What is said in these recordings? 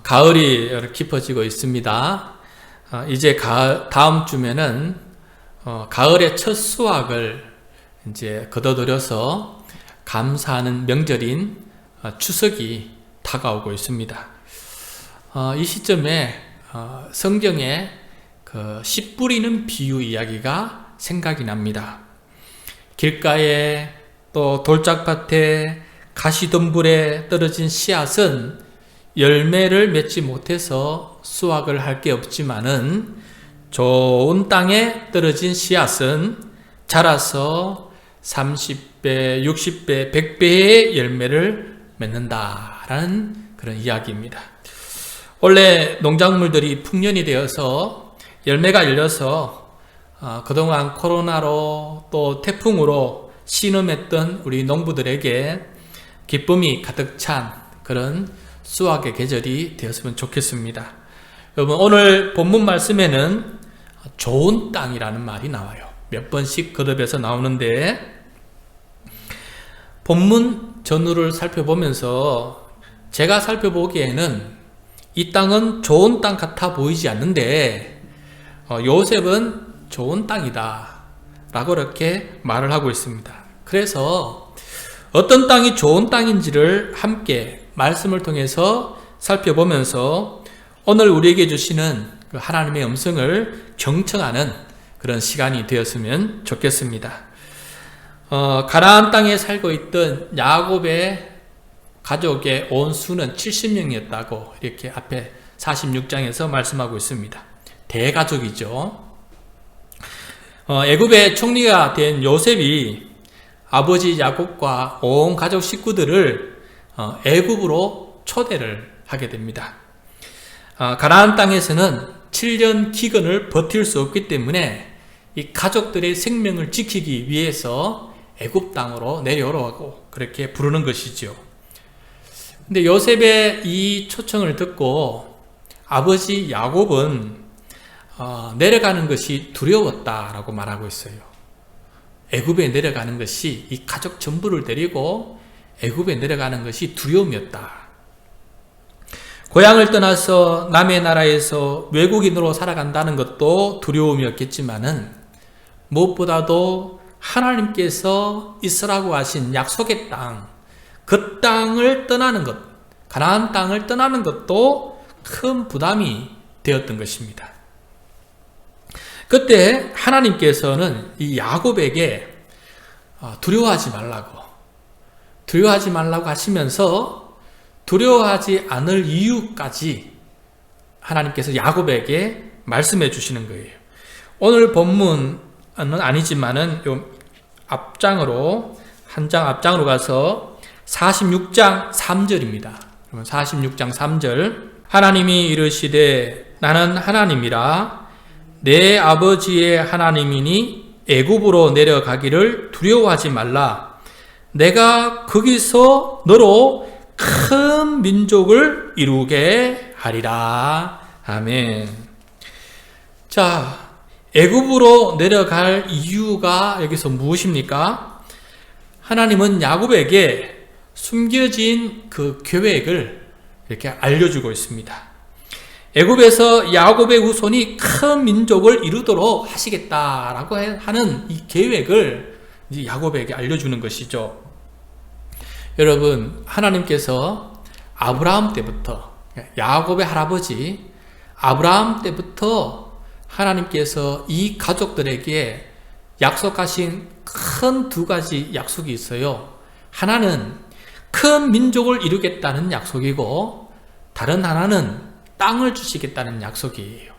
가을이 깊어지고 있습니다. 이제 다음 주면은 가을의 첫 수확을 이제 거둬들여서 감사하는 명절인 추석이 다가오고 있습니다. 이 시점에 성경에 그 씨 뿌리는 비유 이야기가 생각이 납니다. 길가에 또 돌짝밭에 가시덤불에 떨어진 씨앗은 열매를 맺지 못해서 수확을 할 게 없지만은 좋은 땅에 떨어진 씨앗은 자라서 30배, 60배, 100배의 열매를 맺는다라는 그런 이야기입니다. 원래 농작물들이 풍년이 되어서 열매가 열려서 그동안 코로나로 또 태풍으로 신음했던 우리 농부들에게 기쁨이 가득 찬 그런 수확의 계절이 되었으면 좋겠습니다. 여러분, 오늘 본문 말씀에는 좋은 땅이라는 말이 나와요. 몇 번씩 거듭해서 나오는데 본문 전후를 살펴보면서 제가 살펴보기에는 이 땅은 좋은 땅 같아 보이지 않는데 요셉은 좋은 땅이다 라고 이렇게 말을 하고 있습니다. 그래서 어떤 땅이 좋은 땅인지를 함께 말씀을 통해서 살펴보면서 오늘 우리에게 주시는 그 하나님의 음성을 경청하는 그런 시간이 되었으면 좋겠습니다. 가나안 땅에 살고 있던 야곱의 가족의 온 수는 70명이었다고 이렇게 앞에 46장에서 말씀하고 있습니다. 대가족이죠. 애굽의 총리가 된 요셉이 아버지 야곱과 온 가족 식구들을 애굽으로 초대를 하게 됩니다. 가나안 땅에서는 7년 기근을 버틸 수 없기 때문에 이 가족들의 생명을 지키기 위해서 애굽 땅으로 내려오라고 그렇게 부르는 것이죠. 근데 요셉의 이 초청을 듣고 아버지 야곱은 내려가는 것이 두려웠다라고 말하고 있어요. 애굽에 내려가는 것이 이 가족 전부를 데리고 애굽에 내려가는 것이 두려움이었다. 고향을 떠나서 남의 나라에서 외국인으로 살아간다는 것도 두려움이었겠지만은 무엇보다도 하나님께서 있으라고 하신 약속의 땅, 그 땅을 떠나는 것, 가나안 땅을 떠나는 것도 큰 부담이 되었던 것입니다. 그때 하나님께서는 이 야곱에게 두려워하지 말라고 하시면서 두려워하지 않을 이유까지 하나님께서 야곱에게 말씀해 주시는 거예요. 오늘 본문은 아니지만은 한 장 앞장으로 가서 46장 3절입니다. 46장 3절 하나님이 이르시되 나는 하나님이라 내 아버지의 하나님이니 애굽으로 내려가기를 두려워하지 말라. 내가 거기서 너로 큰 민족을 이루게 하리라. 아멘. 자, 애굽으로 내려갈 이유가 여기서 무엇입니까? 하나님은 야곱에게 숨겨진 그 계획을 이렇게 알려주고 있습니다. 애굽에서 야곱의 후손이 큰 민족을 이루도록 하시겠다라고 하는 이 계획을 이제 야곱에게 알려주는 것이죠. 여러분, 하나님께서 아브라함 때부터, 야곱의 할아버지 아브라함 때부터 하나님께서 이 가족들에게 약속하신 큰 두 가지 약속이 있어요. 하나는 큰 민족을 이루겠다는 약속이고, 다른 하나는 땅을 주시겠다는 약속이에요.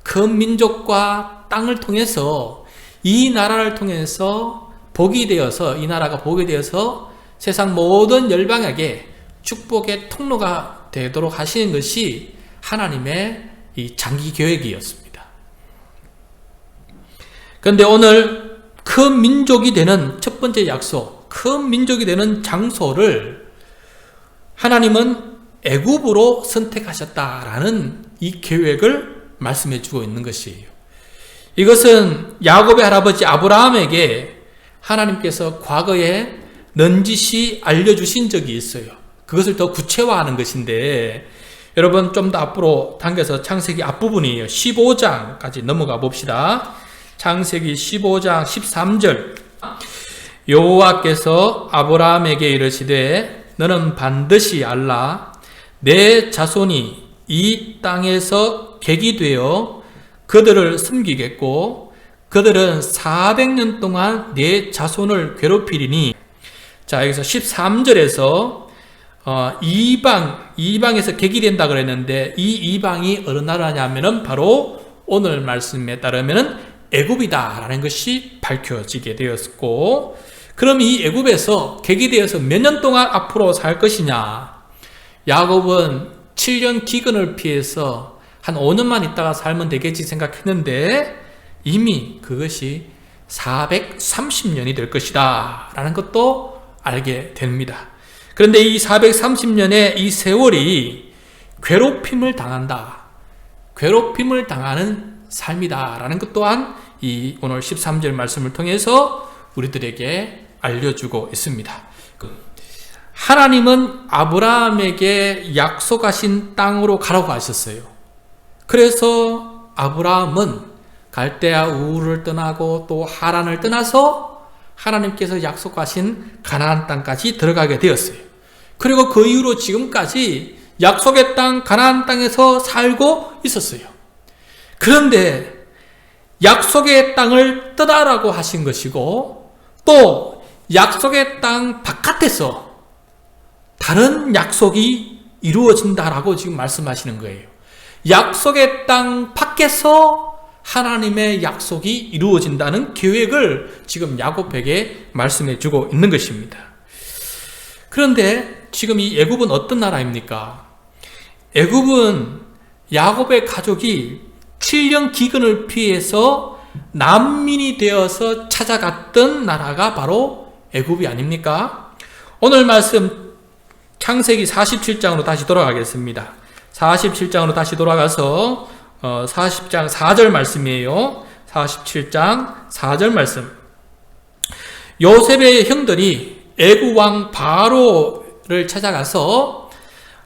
큰 민족과 땅을 통해서 이 나라를 통해서 복이 되어서, 이 나라가 복이 되어서 세상 모든 열방에게 축복의 통로가 되도록 하시는 것이 하나님의 이 장기 계획이었습니다. 그런데 오늘 큰 민족이 되는 첫 번째 약속, 큰 민족이 되는 장소를 하나님은 애굽으로 선택하셨다라는 이 계획을 말씀해 주고 있는 것이에요. 이것은 야곱의 할아버지 아브라함에게 하나님께서 과거에 넌지시 알려주신 적이 있어요. 그것을 더 구체화하는 것인데, 여러분 좀 더 앞으로 당겨서 창세기 앞부분이에요. 15장까지 넘어가 봅시다. 창세기 15장 13절. 여호와께서 아브라함에게 이르시되 너는 반드시 알라 내 자손이 이 땅에서 객이 되어 그들을 숨기겠고 그들은 400년 동안 내 자손을 괴롭히리니. 자, 여기서 13절에서 이방에서 객이 된다 그랬는데 이 이방이 어느 나라냐면은 바로 오늘 말씀에 따르면은 애굽이다라는 것이 밝혀지게 되었고, 그럼 이 애굽에서 객이 되어서 몇 년 동안 앞으로 살 것이냐? 야곱은 7년 기근을 피해서 한 5년만 있다가 살면 되겠지 생각했는데 이미 그것이 430년이 될 것이다 라는 것도 알게 됩니다. 그런데 이 430년의 이 세월이 괴롭힘을 당한다, 괴롭힘을 당하는 삶이다 라는 것 또한 이 오늘 13절 말씀을 통해서 우리들에게 알려주고 있습니다. 하나님은 아브라함에게 약속하신 땅으로 가라고 하셨어요. 그래서 아브라함은 갈대아 우르를 떠나고 또 하란을 떠나서 하나님께서 약속하신 가나안 땅까지 들어가게 되었어요. 그리고 그 이후로 지금까지 약속의 땅 가나안 땅에서 살고 있었어요. 그런데 약속의 땅을 떠나라고 하신 것이고 또 약속의 땅 바깥에서 다른 약속이 이루어진다라고 지금 말씀하시는 거예요. 약속의 땅 밖에서 하나님의 약속이 이루어진다는 계획을 지금 야곱에게 말씀해 주고 있는 것입니다. 그런데 지금 이 애굽은 어떤 나라입니까? 애굽은 야곱의 가족이 7년 기근을 피해서 난민이 되어서 찾아갔던 나라가 바로 애굽이 아닙니까? 오늘 말씀 창세기 47장으로 다시 돌아가겠습니다. 47장으로 다시 돌아가서 40장 4절 말씀이에요. 47장 4절 말씀. 요셉의 형들이 애굽 왕 바로를 찾아가서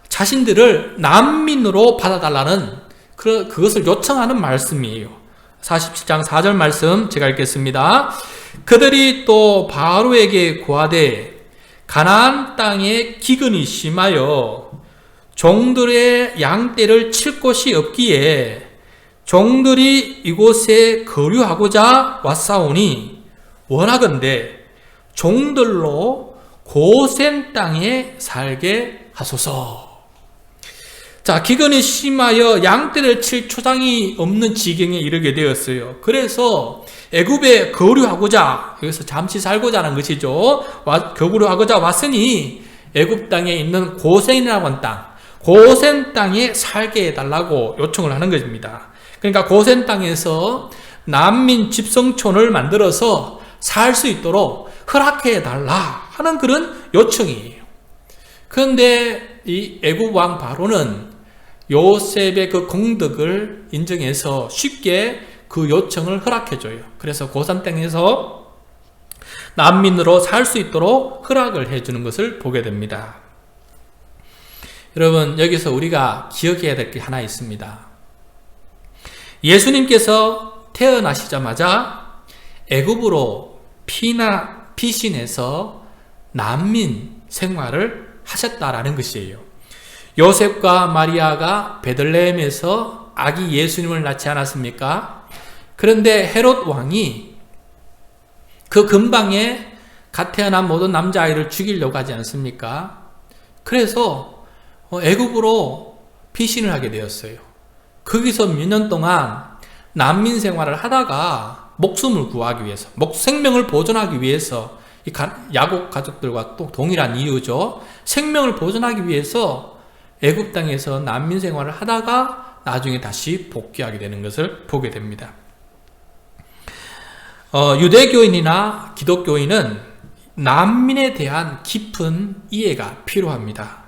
자신들을 난민으로 받아달라는 그것을 요청하는 말씀이에요. 47장 4절 말씀 제가 읽겠습니다. 그들이 또 바로에게 고하되 가나안 땅에 기근이 심하여 종들의 양떼를 칠 곳이 없기에 종들이 이곳에 거류하고자 왔사오니 원하건대 종들로 고센 땅에 살게 하소서. 자, 기근이 심하여 양떼를 칠 초장이 없는 지경에 이르게 되었어요. 그래서 애굽에 거류하고자, 여기서 잠시 살고자 하는 것이죠. 거류하고자 왔으니 애굽 땅에 있는 고센이라고 하는 땅, 고센 땅에 살게 해달라고 요청을 하는 것입니다. 그러니까 고센 땅에서 난민 집성촌을 만들어서 살 수 있도록 허락해달라 하는 그런 요청이에요. 그런데 이 애굽 왕 바로는 요셉의 그 공덕을 인정해서 쉽게 그 요청을 허락해줘요. 그래서 고산 땅에서 난민으로 살 수 있도록 허락을 해주는 것을 보게 됩니다. 여러분, 여기서 우리가 기억해야 될 게 하나 있습니다. 예수님께서 태어나시자마자 애굽으로 피신해서 난민 생활을 하셨다라는 것이에요. 요셉과 마리아가 베들레헴에서 아기 예수님을 낳지 않았습니까? 그런데 헤롯 왕이 그 근방에 갓 태어난 모든 남자아이를 죽이려고 하지 않습니까? 그래서 애굽으로 피신을 하게 되었어요. 거기서 몇 년 동안 난민 생활을 하다가 목숨을 구하기 위해서, 생명을 보존하기 위해서, 야곱 가족들과 또 동일한 이유죠. 생명을 보존하기 위해서 애굽 땅에서 난민 생활을 하다가 나중에 다시 복귀하게 되는 것을 보게 됩니다. 유대교인이나 기독교인은 난민에 대한 깊은 이해가 필요합니다.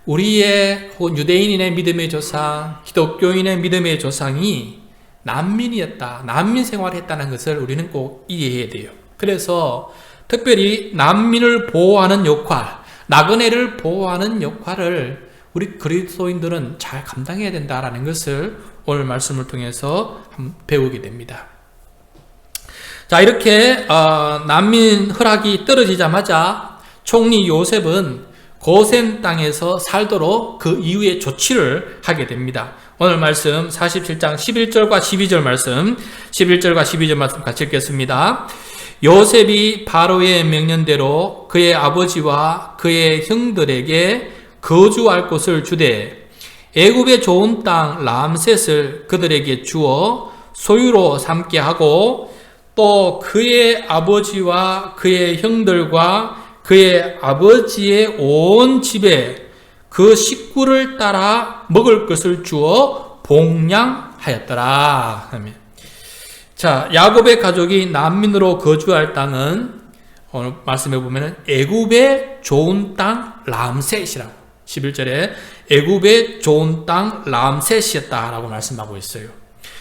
우리의 혹은 유대인의 믿음의 조상, 기독교인의 믿음의 조상이 난민이었다, 난민 생활을 했다는 것을 우리는 꼭 이해해야 돼요. 그래서 특별히 난민을 보호하는 역할, 나그네를 보호하는 역할을 우리 그리스도인들은 잘 감당해야 된다라는 것을 오늘 말씀을 통해서 배우게 됩니다. 자, 이렇게 난민 허락이 떨어지자마자 총리 요셉은 고센 땅에서 살도록 그 이후에 조치를 하게 됩니다. 오늘 말씀 47장 11절과 12절 말씀, 11절과 12절 말씀 같이 읽겠습니다. 요셉이 바로의 명령대로 그의 아버지와 그의 형들에게 거주할 곳을 주되 애굽의 좋은 땅 람셋을 그들에게 주어 소유로 삼게 하고 또 그의 아버지와 그의 형들과 그의 아버지의 온 집에 그 식구를 따라 먹을 것을 주어 봉양하였더라. 자, 야곱의 가족이 난민으로 거주할 땅은 오늘 말씀해 보면 애굽의 좋은 땅 람셋이라고 11절에 애굽의 좋은 땅 람셋이었다라고 말씀하고 있어요.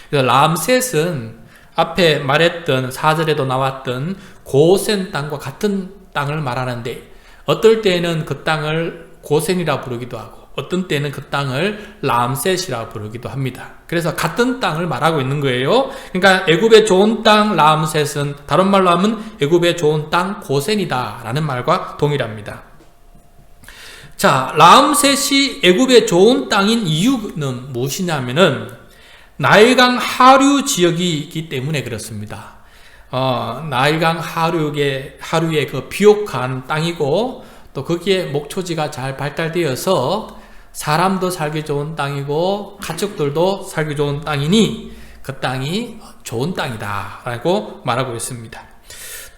그래서 람셋은 앞에 말했던 4절에도 나왔던 고센 땅과 같은 땅을 말하는데 어떨 때에는 그 땅을 고센이라 부르기도 하고 어떤 때는 그 땅을 람셋이라 부르기도 합니다. 그래서 같은 땅을 말하고 있는 거예요. 그러니까 애굽의 좋은 땅 람셋은 다른 말로 하면 애굽의 좋은 땅 고센이다 라는 말과 동일합니다. 자, 람셋이 애굽의 좋은 땅인 이유는 무엇이냐면은 나일강 하류 지역이기 때문에 그렇습니다. 나일강 하류의 그 비옥한 땅이고 또 거기에 목초지가 잘 발달되어서 사람도 살기 좋은 땅이고 가축들도 살기 좋은 땅이니 그 땅이 좋은 땅이다 라고 말하고 있습니다.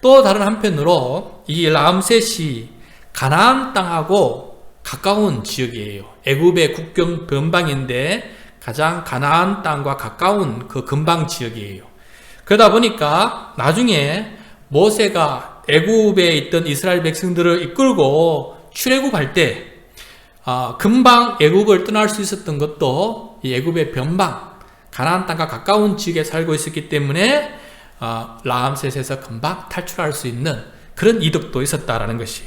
또 다른 한편으로 이 람셋이 가나안 땅하고 가까운 지역이에요. 애굽의 국경 변방인데 가장 가나안 땅과 가까운 그 근방 지역이에요. 그러다 보니까 나중에 모세가 애굽에 있던 이스라엘 백성들을 이끌고 출애굽할 때 금방 애굽을 떠날 수 있었던 것도 이 애굽의 변방 가나안 땅과 가까운 지역에 살고 있었기 때문에 람셋에서 금방 탈출할 수 있는 그런 이득도 있었다라는 것이.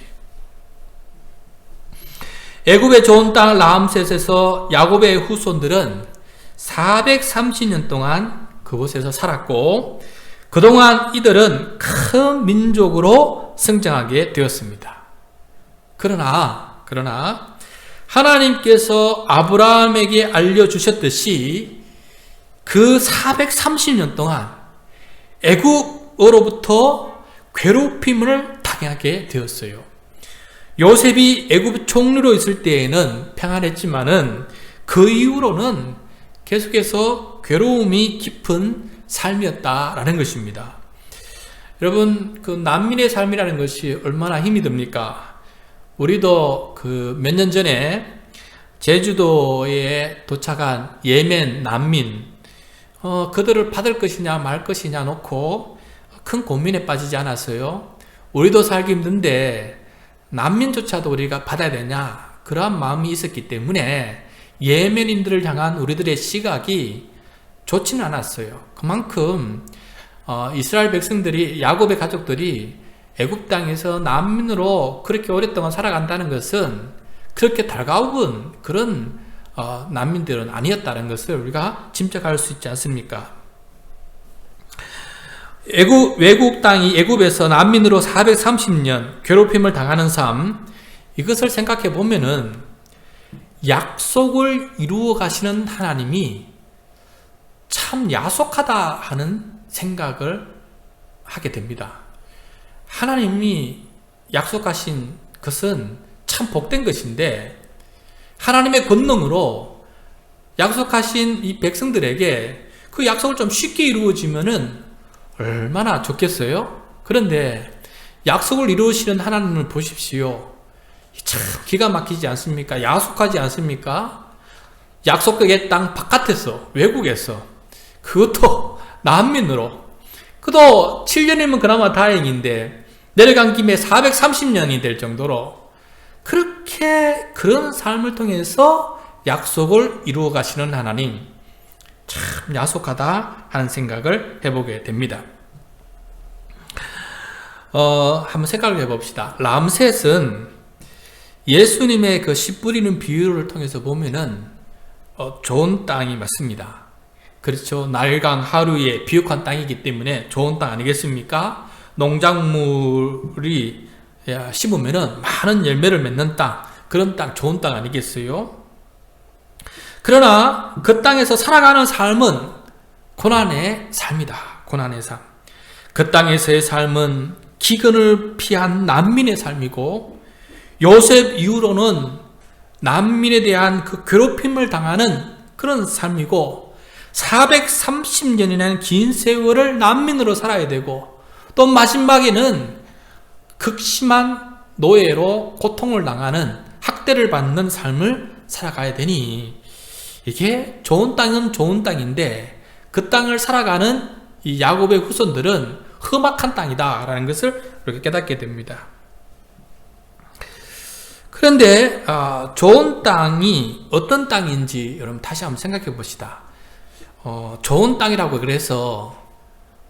애굽의 좋은 땅 람셋에서 야곱의 후손들은 430년 동안 그곳에서 살았고 그동안 이들은 큰 민족으로 성장하게 되었습니다. 그러나 하나님께서 아브라함에게 알려주셨듯이 그 430년 동안 애굽으로부터 괴롭힘을 당하게 되었어요. 요셉이 애굽 총리로 있을 때에는 평안했지만은 그 이후로는 계속해서 괴로움이 깊은 삶이었다라는 것입니다. 여러분, 그 난민의 삶이라는 것이 얼마나 힘이 듭니까? 우리도 그 몇 년 전에 제주도에 도착한 예멘 난민, 그들을 받을 것이냐 말 것이냐 놓고 큰 고민에 빠지지 않았어요. 우리도 살기 힘든데 난민조차도 우리가 받아야 되냐, 그러한 마음이 있었기 때문에 예멘인들을 향한 우리들의 시각이 좋지는 않았어요. 그만큼 이스라엘 백성들이, 야곱의 가족들이 애굽 땅에서 난민으로 그렇게 오랫동안 살아간다는 것은 그렇게 달가운 그런 난민들은 아니었다는 것을 우리가 짐작할 수 있지 않습니까? 외국 땅이 애굽에서 난민으로 430년 괴롭힘을 당하는 삶, 이것을 생각해 보면은 약속을 이루어 가시는 하나님이 참 야속하다 하는 생각을 하게 됩니다. 하나님이 약속하신 것은 참 복된 것인데 하나님의 권능으로 약속하신 이 백성들에게 그 약속을 좀 쉽게 이루어지면은 얼마나 좋겠어요? 그런데 약속을 이루시는 하나님을 보십시오. 참 기가 막히지 않습니까? 야속하지 않습니까? 약속의 땅 바깥에서, 외국에서, 그것도 난민으로, 그도 7년이면 그나마 다행인데 내려간 김에 430년이 될 정도로 그렇게 그런 삶을 통해서 약속을 이루어 가시는 하나님, 참 야속하다 하는 생각을 해보게 됩니다. 한번 생각을 해봅시다. 람셋은 예수님의 그 씨 뿌리는 비유를 통해서 보면은 좋은 땅이 맞습니다. 그렇죠. 날강 하루에 비옥한 땅이기 때문에 좋은 땅 아니겠습니까? 농작물이 심으면은 많은 열매를 맺는 땅, 그런 땅, 좋은 땅 아니겠어요? 그러나 그 땅에서 살아가는 삶은 고난의 삶이다. 고난의 삶. 그 땅에서의 삶은 기근을 피한 난민의 삶이고, 요셉 이후로는 난민에 대한 그 괴롭힘을 당하는 그런 삶이고, 430년이라는 긴 세월을 난민으로 살아야 되고, 또 마지막에는 극심한 노예로 고통을 당하는, 학대를 받는 삶을 살아가야 되니, 이게 좋은 땅은 좋은 땅인데 그 땅을 살아가는 이 야곱의 후손들은 험악한 땅이다라는 것을 이렇게 깨닫게 됩니다. 그런데 좋은 땅이 어떤 땅인지 여러분 다시 한번 생각해 봅시다. 좋은 땅이라고 그래서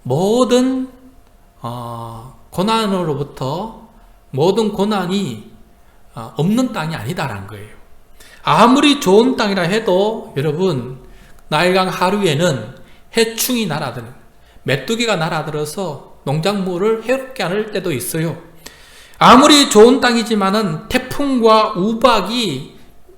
모든 고난으로부터 모든 고난이 없는 땅이 아니다라는 거예요. 아무리 좋은 땅이라 해도 여러분, 나일강 하류에는 해충이 날아드는, 메뚜기가 날아들어서 농작물을 해롭게 할 때도 있어요. 아무리 좋은 땅이지만은 태풍과 우박이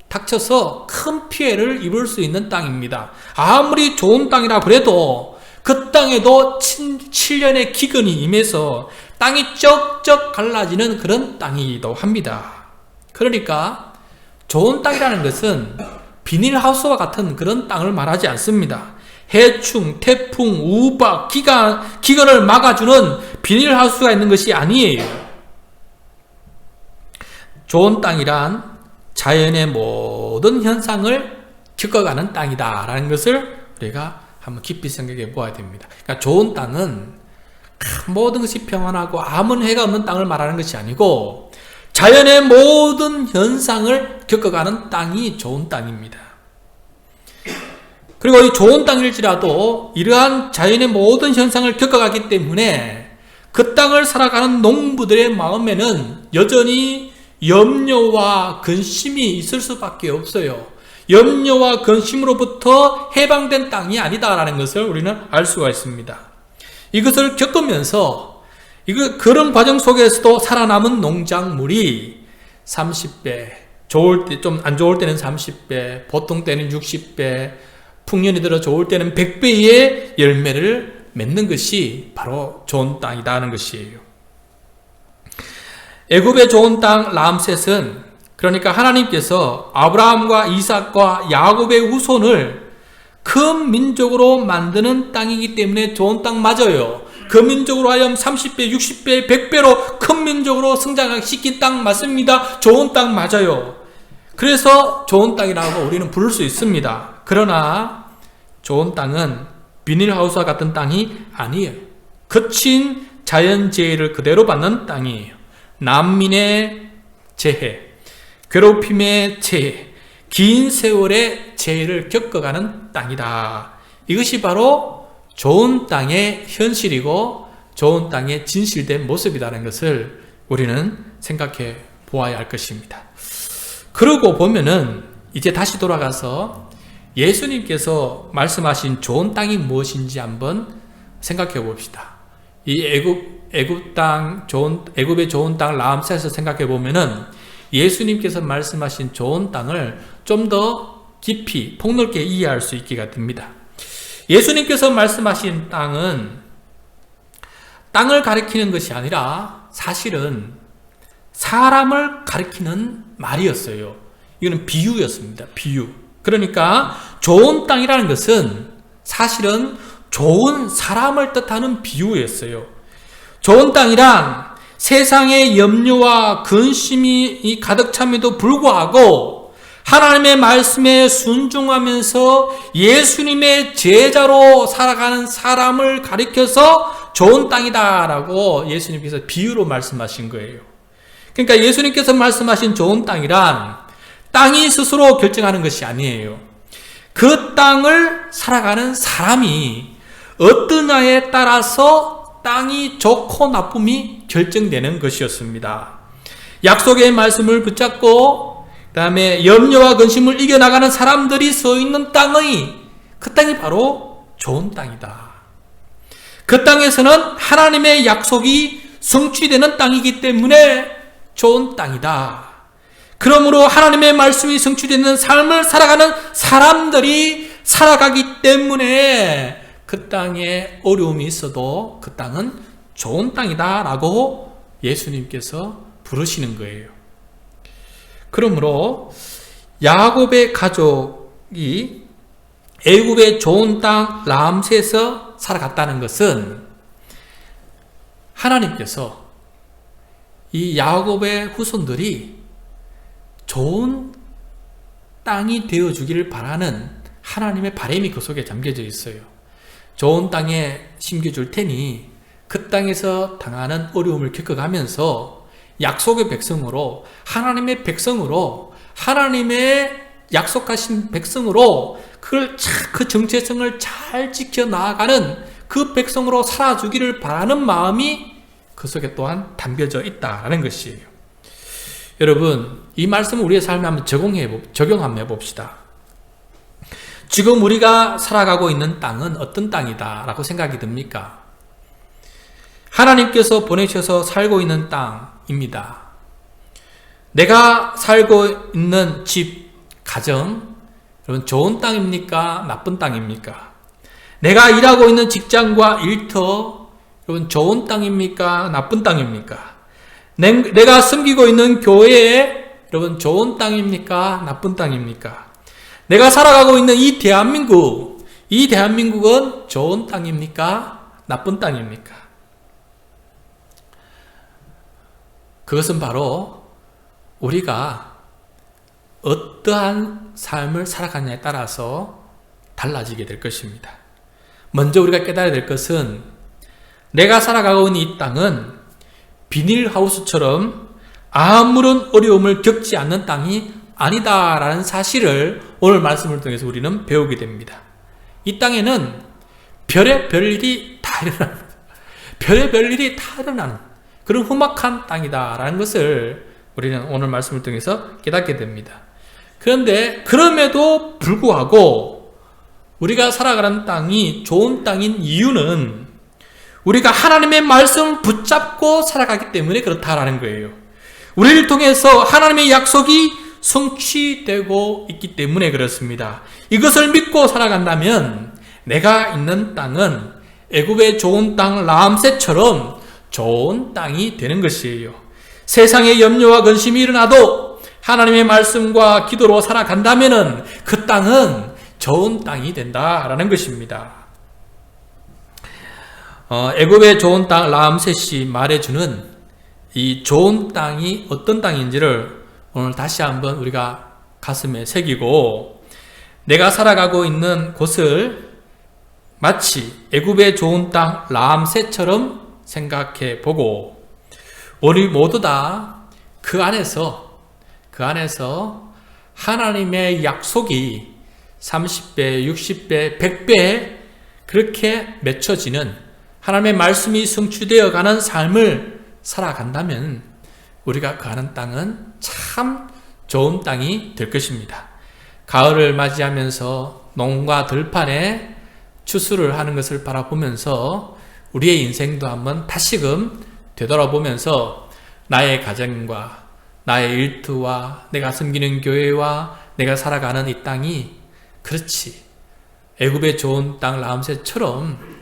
닥쳐서 큰 피해를 입을 수 있는 땅입니다. 아무리 좋은 땅이라 그래도 그 땅에도 7년의 기근이 임해서 땅이 쩍쩍 갈라지는 그런 땅이기도 합니다. 그러니까 좋은 땅이라는 것은 비닐하우스와 같은 그런 땅을 말하지 않습니다. 해충, 태풍, 우박, 기근을 막아주는 비닐하우스가 있는 것이 아니에요. 좋은 땅이란 자연의 모든 현상을 겪어가는 땅이다라는 것을 우리가 한번 깊이 생각해 보아야 됩니다. 그러니까 좋은 땅은 모든 것이 평안하고 아무 해가 없는 땅을 말하는 것이 아니고, 자연의 모든 현상을 겪어가는 땅이 좋은 땅입니다. 그리고 이 좋은 땅일지라도 이러한 자연의 모든 현상을 겪어가기 때문에 그 땅을 살아가는 농부들의 마음에는 여전히 염려와 근심이 있을 수밖에 없어요. 염려와 근심으로부터 해방된 땅이 아니다라는 것을 우리는 알 수가 있습니다. 이것을 겪으면서 그런 과정 속에서도 살아남은 농작물이 30배, 좋을 때, 좀 안 좋을 때는 30배, 보통 때는 60배, 풍년이 들어 좋을 때는 100배의 열매를 맺는 것이 바로 좋은 땅이다 하는 것이에요. 애굽의 좋은 땅 람셋은, 그러니까 하나님께서 아브라함과 이삭과 야곱의 후손을 큰 민족으로 만드는 땅이기 때문에 좋은 땅 맞아요. 그 민족으로 하여금 30배, 60배, 100배로 큰 민족으로 성장시킨 땅 맞습니다. 좋은 땅 맞아요. 그래서 좋은 땅이라고 우리는 부를 수 있습니다. 그러나 좋은 땅은 비닐하우스와 같은 땅이 아니에요. 거친 자연재해를 그대로 받는 땅이에요. 난민의 재해, 괴롭힘의 재해, 긴 세월의 재해를 겪어가는 땅이다. 이것이 바로 좋은 땅의 현실이고 좋은 땅의 진실된 모습이라는 것을 우리는 생각해 보아야 할 것입니다. 그러고 보면은 이제 다시 돌아가서 예수님께서 말씀하신 좋은 땅이 무엇인지 한번 생각해 봅시다. 이 애굽의 좋은 땅 람셋에서 생각해 보면은 예수님께서 말씀하신 좋은 땅을 좀 더 깊이 폭넓게 이해할 수 있게 됩니다. 예수님께서 말씀하신 땅은 땅을 가리키는 것이 아니라 사실은 사람을 가리키는 말이었어요. 이거는 비유였습니다. 비유. 그러니까 좋은 땅이라는 것은 사실은 좋은 사람을 뜻하는 비유였어요. 좋은 땅이란 세상의 염려와 근심이 가득 참에도 불구하고 하나님의 말씀에 순종하면서 예수님의 제자로 살아가는 사람을 가리켜서 좋은 땅이다라고 예수님께서 비유로 말씀하신 거예요. 그러니까 예수님께서 말씀하신 좋은 땅이란 땅이 스스로 결정하는 것이 아니에요. 그 땅을 살아가는 사람이 어떠냐에 따라서 땅이 좋고 나쁨이 결정되는 것이었습니다. 약속의 말씀을 붙잡고 그 다음에 염려와 근심을 이겨나가는 사람들이 서 있는 그 땅이 바로 좋은 땅이다. 그 땅에서는 하나님의 약속이 성취되는 땅이기 때문에 좋은 땅이다. 그러므로 하나님의 말씀이 성취되는 삶을 살아가는 사람들이 살아가기 때문에 그 땅에 어려움이 있어도 그 땅은 좋은 땅이다 라고 예수님께서 부르시는 거예요. 그러므로 야곱의 가족이 애굽의 좋은 땅 람셋에서 살아갔다는 것은 하나님께서 이 야곱의 후손들이 좋은 땅이 되어주기를 바라는 하나님의 바람이 그 속에 담겨져 있어요. 좋은 땅에 심겨줄 테니 그 땅에서 당하는 어려움을 겪어가면서 약속의 백성으로, 하나님의 백성으로, 하나님의 약속하신 백성으로 그 정체성을 잘 지켜나가는 그 백성으로 살아주기를 바라는 마음이 그 속에 또한 담겨져 있다는 것이에요. 여러분, 이 말씀을 우리의 삶에 한번 적용 한번 해봅시다. 지금 우리가 살아가고 있는 땅은 어떤 땅이다 라고 생각이 듭니까? 하나님께서 보내셔서 살고 있는 땅입니다. 내가 살고 있는 집, 가정, 여러분 좋은 땅입니까? 나쁜 땅입니까? 내가 일하고 있는 직장과 일터, 여러분 좋은 땅입니까? 나쁜 땅입니까? 내가 섬기고 있는 교회에 여러분 좋은 땅입니까? 나쁜 땅입니까? 내가 살아가고 있는 이 대한민국은 좋은 땅입니까? 나쁜 땅입니까? 그것은 바로 우리가 어떠한 삶을 살아가느냐에 따라서 달라지게 될 것입니다. 먼저 우리가 깨달아야 될 것은 내가 살아가고 있는 이 땅은 비닐하우스처럼 아무런 어려움을 겪지 않는 땅이 아니다라는 사실을 오늘 말씀을 통해서 우리는 배우게 됩니다. 이 땅에는 별의별 일이 다 일어납니다. 별의별 일이 다 일어나는 그런 험악한 땅이다라는 것을 우리는 오늘 말씀을 통해서 깨닫게 됩니다. 그런데 그럼에도 불구하고 우리가 살아가는 땅이 좋은 땅인 이유는 우리가 하나님의 말씀을 붙잡고 살아가기 때문에 그렇다라는 거예요. 우리를 통해서 하나님의 약속이 성취되고 있기 때문에 그렇습니다. 이것을 믿고 살아간다면 내가 있는 땅은 애굽의 좋은 땅 람셋처럼 좋은 땅이 되는 것이에요. 세상에 염려와 근심이 일어나도 하나님의 말씀과 기도로 살아간다면 그 땅은 좋은 땅이 된다라는 것입니다. 애굽의 좋은 땅 람셋이 말해주는 이 좋은 땅이 어떤 땅인지를 오늘 다시 한번 우리가 가슴에 새기고 내가 살아가고 있는 곳을 마치 애굽의 좋은 땅 람셋처럼 생각해 보고 우리 모두 다 그 안에서 하나님의 약속이 30배, 60배, 100배 그렇게 맺혀지는 하나님의 말씀이 성취되어 가는 삶을 살아간다면 우리가 가는 땅은 참 좋은 땅이 될 것입니다. 가을을 맞이하면서 농가 들판에 추수를 하는 것을 바라보면서 우리의 인생도 한번 다시금 되돌아보면서 나의 가정과 나의 일터와 내가 섬기는 교회와 내가 살아가는 이 땅이 그렇지 애굽의 좋은 땅 람셋처럼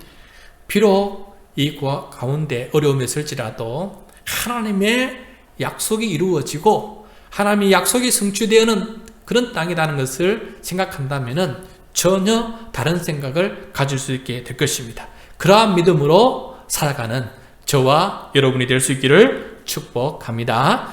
비록 이 가운데 어려움이 있을지라도 하나님의 약속이 이루어지고 하나님의 약속이 성취되는 그런 땅이라는 것을 생각한다면 전혀 다른 생각을 가질 수 있게 될 것입니다. 그러한 믿음으로 살아가는 저와 여러분이 될 수 있기를 축복합니다.